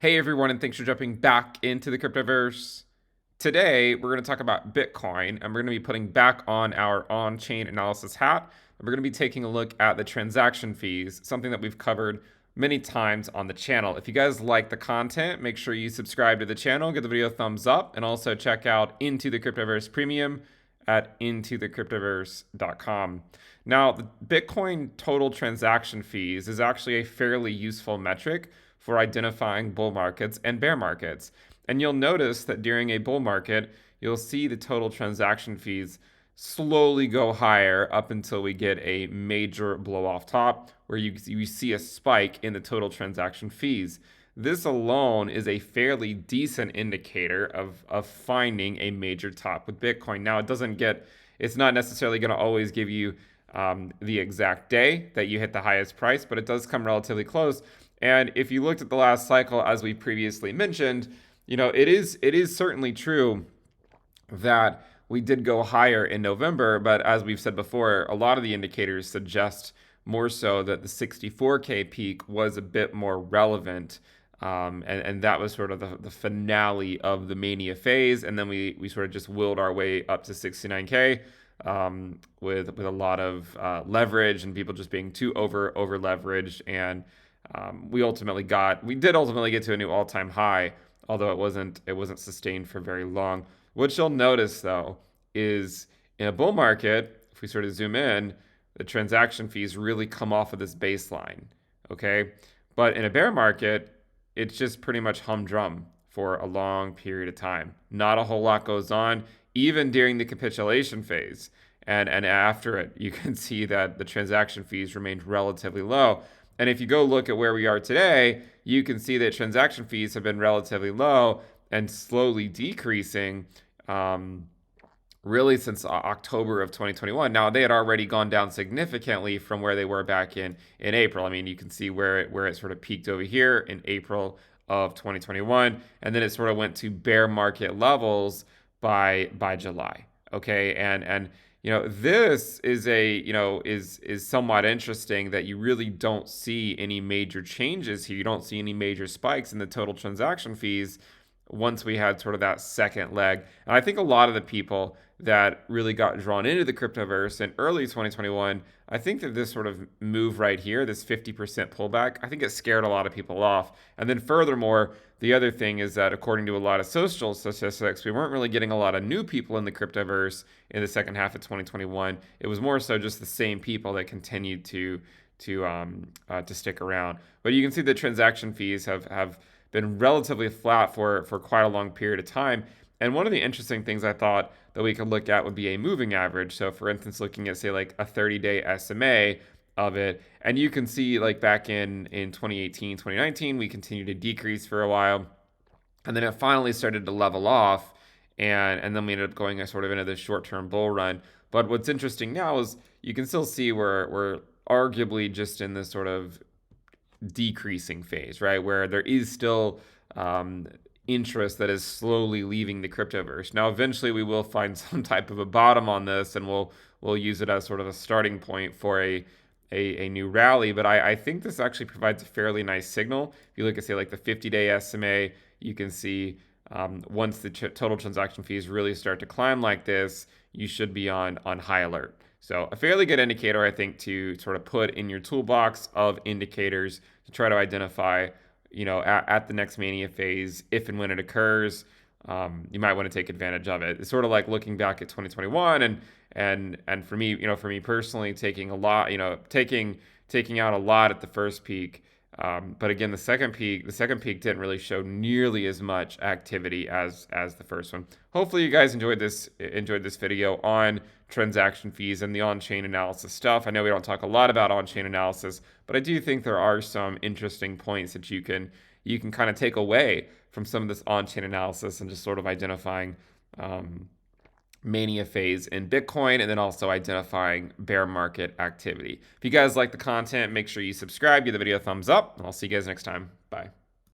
Hey everyone, and thanks for jumping back into the Cryptoverse. Today, we're going to talk about Bitcoin, and we're going to be putting back on our on-chain analysis hat, and we're going to be taking a look at the transaction fees, something that we've covered many times on the channel. If you guys like the content, make sure you subscribe to the channel, give the video a thumbs up, and also check out Into the Cryptoverse Premium at intothecryptoverse.com. Now, the Bitcoin total transaction fees is actually a fairly useful metric for identifying bull markets and bear markets. And you'll notice that during a bull market, you'll see the total transaction fees slowly go higher up until we get a major blow off top where you see a spike in the total transaction fees. This alone is a fairly decent indicator of finding a major top with Bitcoin. Now, it's not necessarily going to always give you the exact day that you hit the highest price, but it does come relatively close. And if you looked at the last cycle, as we previously mentioned, it is certainly true that we did go higher in November, but as we've said before, a lot of the indicators suggest more so that the 64K peak was a bit more relevant. And that was sort of the finale of the mania phase. And then we sort of just willed our way up to 69K with a lot of leverage and people just being too over leveraged. And we did ultimately get to a new all-time high, although it wasn't sustained for very long. What you'll notice though is in a bull market, if we sort of zoom in, the transaction fees really come off of this baseline. Okay. But in a bear market, it's just pretty much humdrum for a long period of time. Not a whole lot goes on, even during the capitulation phase. And after it, you can see that the transaction fees remained relatively low. And if you go look at where we are today, you can see that transaction fees have been relatively low and slowly decreasing really since October of 2021. Now, they had already gone down significantly from where they were back in April. I mean, you can see where it sort of peaked over here in April of 2021, and then it sort of went to bear market levels by July. Okay, and this is is somewhat interesting that you really don't see any major changes here. You don't see any major spikes in the total transaction fees once we had sort of that second leg. And I think a lot of the people that really got drawn into the cryptoverse in early 2021, I think that this sort of move right here, this 50% pullback, I think it scared a lot of people off. And then furthermore, the other thing is that according to a lot of social statistics, we weren't really getting a lot of new people in the cryptoverse in the second half of 2021. It was more so just the same people that continued to stick around. But you can see the transaction fees have been relatively flat for quite a long period of time. And one of the interesting things I thought that we could look at would be a moving average. So for instance, looking at say like a 30-day SMA of it, and you can see like back in 2018, 2019, we continued to decrease for a while. And then it finally started to level off. And then we ended up going sort of into this short-term bull run. But what's interesting now is you can still see we're arguably just in this sort of decreasing phase, right? Where there is still interest that is slowly leaving the cryptoverse. Now, eventually, we will find some type of a bottom on this, and we'll use it as sort of a starting point for a new rally. But I think this actually provides a fairly nice signal. If you look at say like the 50-day SMA, you can see once the total transaction fees really start to climb like this, you should be on high alert. So a fairly good indicator, I think, to sort of put in your toolbox of indicators to try to identify, at the next mania phase, if and when it occurs, you might want to take advantage of it. It's sort of like looking back at 2021 and for me personally, taking a lot, taking out a lot at the first peak. But again, the second peak didn't really show nearly as much activity as the first one. Hopefully you guys enjoyed this video on transaction fees and the on-chain analysis stuff. I know we don't talk a lot about on-chain analysis, but I do think there are some interesting points that you can kind of take away from some of this on-chain analysis and just sort of identifying mania phase in Bitcoin, and then also identifying bear market activity. If you guys like the content, make sure you subscribe, give the video a thumbs up, and I'll see you guys next time. Bye.